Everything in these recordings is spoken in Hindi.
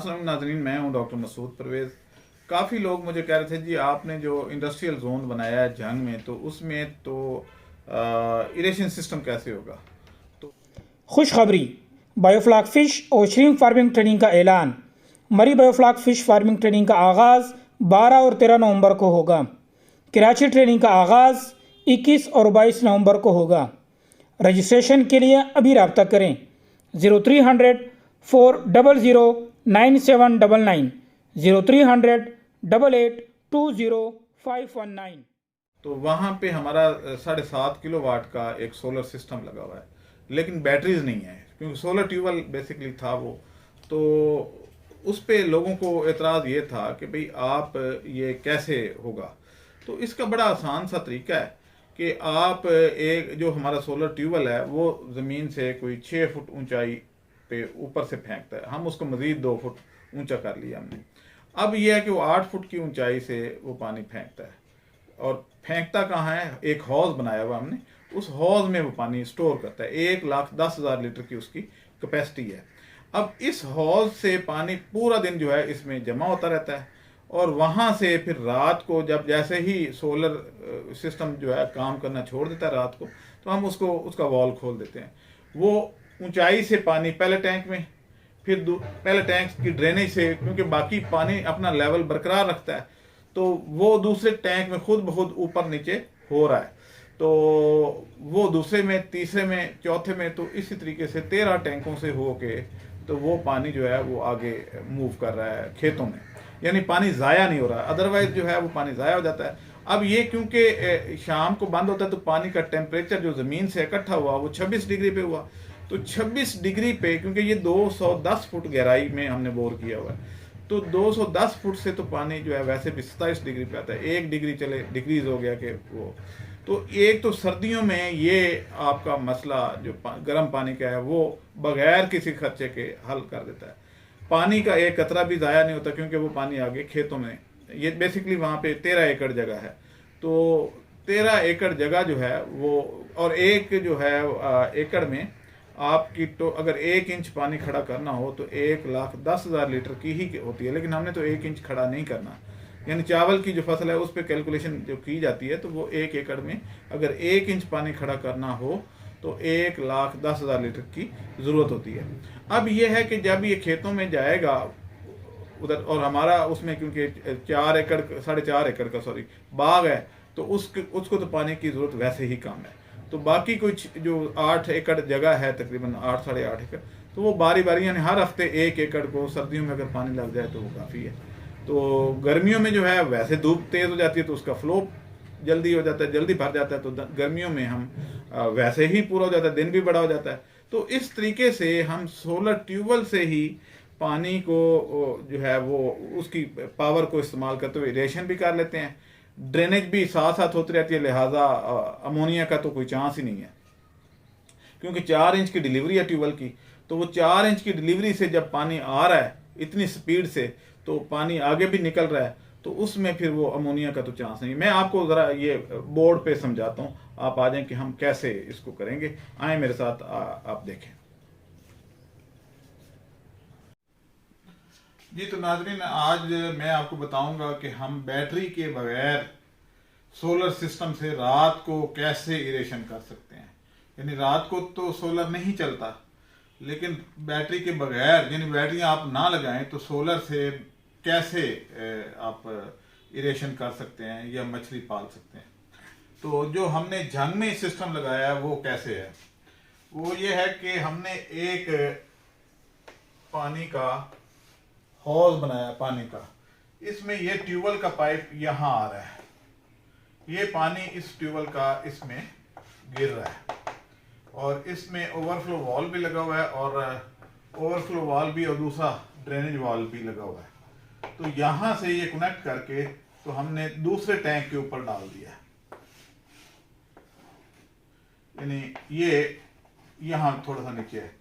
अस्सलाम नाज़रीन, मैं हूं डॉक्टर मसूद परवेज़। काफ़ी लोग मुझे कह रहे थे जी आपने जो इंडस्ट्रियल जोन बनाया है जंग में, तो उसमें तो इरिगेशन सिस्टम कैसे होगा। तो खुशखबरी, बायोफ्लॉक फ़िश और श्रिम्प फार्मिंग ट्रेनिंग का ऐलान। मरी बायोफ्लॉक फ़िश फार्मिंग ट्रेनिंग का आगाज़ 12 और 13 नवंबर को होगा। कराची ट्रेनिंग का आगाज़ 21 और 22 नवंबर को होगा। रजिस्ट्रेशन के लिए अभी रब्ता करें 0300 400 9799 0300 8820 519। तो वहाँ पे हमारा 7.5 किलोवाट का एक सोलर सिस्टम लगा हुआ है, लेकिन बैटरीज नहीं है क्योंकि सोलर ट्यूबवेल बेसिकली था वो। तो उस पे लोगों को एतराज़ ये था कि भाई आप ये कैसे होगा। तो इसका बड़ा आसान सा तरीका है कि आप एक जो हमारा सोलर ट्यूबवेल है वो ज़मीन से कोई 6 फुट ऊंचाई पे ऊपर से फेंकता है। हम उसको मज़ीद 2 फुट ऊंचा कर लिया हमने। अब यह है कि वो 8 फुट की ऊंचाई से वो पानी फेंकता है, और फेंकता कहाँ है, एक हौज बनाया हुआ हमने, उस हौज में वो पानी स्टोर करता है। 1,10,000 लीटर की उसकी कैपेसिटी है। अब इस हौज से पानी पूरा दिन जो है इसमें जमा होता रहता है, और वहाँ से फिर रात को जब जैसे ही सोलर सिस्टम जो है काम करना छोड़ देता है रात को, तो हम उसको उसका वॉल खोल देते हैं। वो ऊंचाई से पानी पहले टैंक में, फिर पहले टैंक की ड्रेनेज से, क्योंकि बाकी पानी अपना लेवल बरकरार रखता है, तो वो दूसरे टैंक में खुद ब खुद ऊपर नीचे हो रहा है। तो वो दूसरे में, तीसरे में, चौथे में, तो इसी तरीके से 13 टैंकों से हो के तो वो पानी जो है वो आगे मूव कर रहा है खेतों में, यानी पानी ज़ाया नहीं हो रहा। अदरवाइज जो है वो पानी ज़ाया हो जाता है। अब ये क्योंकि शाम को बंद होता है तो पानी का टेम्परेचर जो ज़मीन से इकट्ठा हुआ वो 26 डिग्री पे हुआ। तो 26 डिग्री पे, क्योंकि ये 210 फुट गहराई में हमने बोर किया हुआ है, तो 210 फुट से तो पानी जो है वैसे भी 27 डिग्री पे आता है। 1 डिग्री चले डिक्रीज हो गया कि वो, तो एक तो सर्दियों में ये आपका मसला जो गर्म पानी का है वो बगैर किसी खर्चे के हल कर देता है। पानी का एक कतरा भी ज़ाया नहीं होता क्योंकि वो पानी आगे खेतों में, ये बेसिकली वहाँ पे 13 एकड़ जगह है। तो 13 एकड़ जगह जो है वो, और एक जो है एकड़ में आपकी तो अगर 1 इंच पानी खड़ा करना हो तो 1,10,000 लीटर की ही होती है। लेकिन हमने तो 1 इंच खड़ा नहीं करना, यानी चावल की जो फसल है उस पर कैलकुलेशन जो की जाती है, तो वो 1 एकड़ में अगर 1 इंच पानी खड़ा करना हो तो 1,10,000 लीटर की ज़रूरत होती है। अब ये है कि जब ये खेतों में जाएगा उधर, और हमारा उसमें क्योंकि 4 एकड़ 4.5 एकड़ का बाग है, तो उसको तो पानी की ज़रूरत वैसे ही कम है। तो बाकी कुछ जो 8 एकड़ जगह है, तकरीबन 8 साढ़े 8 एकड़, तो वो बारी बारी यानी हर हफ्ते 1 एकड़ को सर्दियों में अगर पानी लग जाए तो वो काफ़ी है। तो गर्मियों में जो है वैसे धूप तेज़ हो जाती है तो उसका फ्लो जल्दी हो जाता है, जल्दी भर जाता है। तो गर्मियों में हम वैसे ही पूरा हो जाता है, दिन भी बड़ा हो जाता है। तो इस तरीके से हम सोलर ट्यूबवेल से ही पानी को जो है वो उसकी पावर को इस्तेमाल करते हुए इरिगेशन भी कर लेते हैं, ड्रेनेज भी साथ साथ होती रहती है। लिहाजा अमोनिया का तो कोई चांस ही नहीं है, क्योंकि 4 इंच की डिलीवरी है ट्यूबवेल की। तो वो 4 इंच की डिलीवरी से जब पानी आ रहा है इतनी स्पीड से, तो पानी आगे भी निकल रहा है, तो उसमें फिर वो अमोनिया का तो चांस नहीं। मैं आपको ज़रा ये बोर्ड पे समझाता हूँ, आप आ जाएं कि हम कैसे इसको करेंगे। आए मेरे साथ, आप देखें जी। तो नाजरीन, आज मैं आपको बताऊंगा कि हम बैटरी के बगैर सोलर सिस्टम से रात को कैसे इरेशन कर सकते हैं। यानी रात को तो सोलर नहीं चलता, लेकिन बैटरी के बगैर, यानी बैटरियां आप ना लगाएं तो सोलर से कैसे आप इरेशन कर सकते हैं या मछली पाल सकते हैं। तो जो हमने जंग में सिस्टम लगाया है वो कैसे है, वो ये है कि हमने एक पानी का हौज बनाया पानी का। इसमें ये ट्यूबवेल का पाइप यहाँ आ रहा है, ये पानी इस ट्यूबवेल का इसमें गिर रहा है, और इसमें ओवरफ्लो वॉल भी लगा हुआ है, और ओवरफ्लो वॉल भी और दूसरा ड्रेनेज वॉल भी लगा हुआ है। तो यहाँ से ये कनेक्ट करके तो हमने दूसरे टैंक के ऊपर डाल दिया है, यानी ये यहाँ थोड़ा सा नीचे है,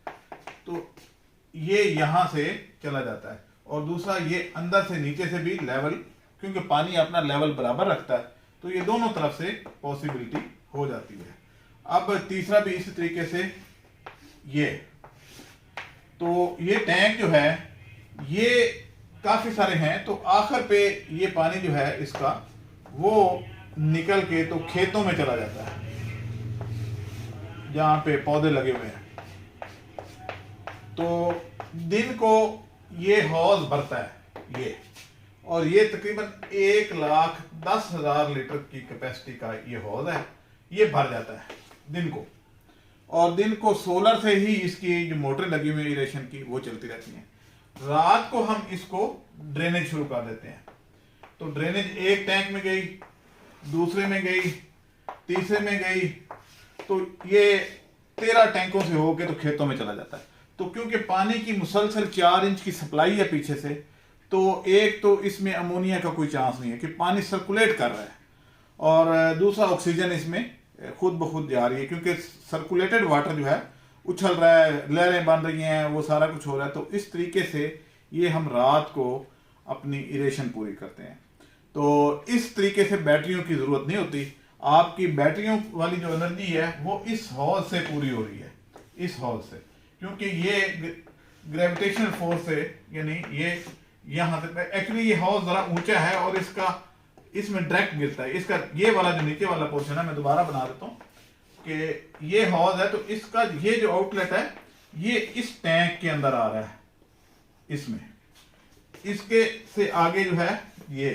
तो ये यहाँ से चला जाता है। और दूसरा ये अंदर से नीचे से भी लेवल, क्योंकि पानी अपना लेवल बराबर रखता है, तो ये दोनों तरफ से पॉसिबिलिटी हो जाती है। अब तीसरा भी इसी तरीके से, ये तो ये टैंक जो है ये काफ़ी सारे हैं। तो आखिर पे ये पानी जो है इसका वो निकल के तो खेतों में चला जाता है जहाँ पे पौधे लगे हुए हैं। तो दिन को ये हौज भरता है ये, और ये तकरीबन 1,10,000 लीटर की कैपेसिटी का ये हौज है। ये भर जाता है दिन को, और दिन को सोलर से ही इसकी जो मोटर लगी हुई है इरिगेशन की वो चलती रहती हैं। रात को हम इसको ड्रेनेज शुरू कर देते हैं। तो ड्रेनेज एक टैंक में गई, दूसरे में गई, तीसरे में गई, तो ये 13 टैंकों से होके तो खेतों में चला जाता है। तो क्योंकि पानी की मुसलसल 4 इंच की सप्लाई है पीछे से, तो एक तो इसमें अमोनिया का कोई चांस नहीं है कि पानी सर्कुलेट कर रहा है, और दूसरा ऑक्सीजन इसमें खुद ब खुद जा रही है, क्योंकि सर्कुलेटेड वाटर जो है उछल रहा है, लहरें बन रही हैं, वो सारा कुछ हो रहा है। तो इस तरीके से ये हम रात को अपनी इरेशन पूरी करते हैं। तो इस तरीके से बैटरियों की ज़रूरत नहीं होती। आपकी बैटरियों वाली जो एनर्जी है वो इस हौज से पूरी हो रही है, इस हौज से, क्योंकि ये ग्रेविटेशनल फोर्स से, यानी ये यहाँ तक एक्चुअली ये हौज ज़रा ऊंचा है और इसमें डायरेक्ट गिरता है। इसका ये वाला जो नीचे वाला पोर्शन है, मैं दोबारा बना देता हूँ कि ये हौज है, तो इसका ये जो आउटलेट है ये इस टैंक के अंदर आ रहा है, इसमें इसके से आगे जो है ये,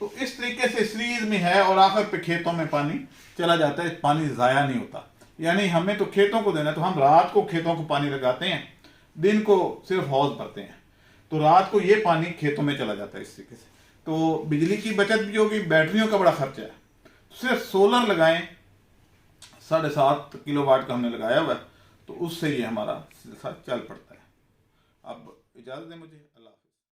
तो इस तरीके से सीरीज में है, और आखिर पे खेतों में पानी चला जाता है। पानी ज़ाया नहीं होता, यानी हमें तो खेतों को देना है, तो हम रात को खेतों को पानी लगाते हैं, दिन को सिर्फ हौज भरते हैं। तो रात को ये पानी खेतों में चला जाता है इस तरीके से। तो बिजली की बचत भी होगी, बैटरियों का बड़ा खर्चा है। सिर्फ सोलर लगाएं, 7.5 किलोवाट का हमने लगाया हुआ है, तो उससे ये हमारा सिलसिला चल पड़ता है। अब इजाज़त दें मुझे, अल्लाह।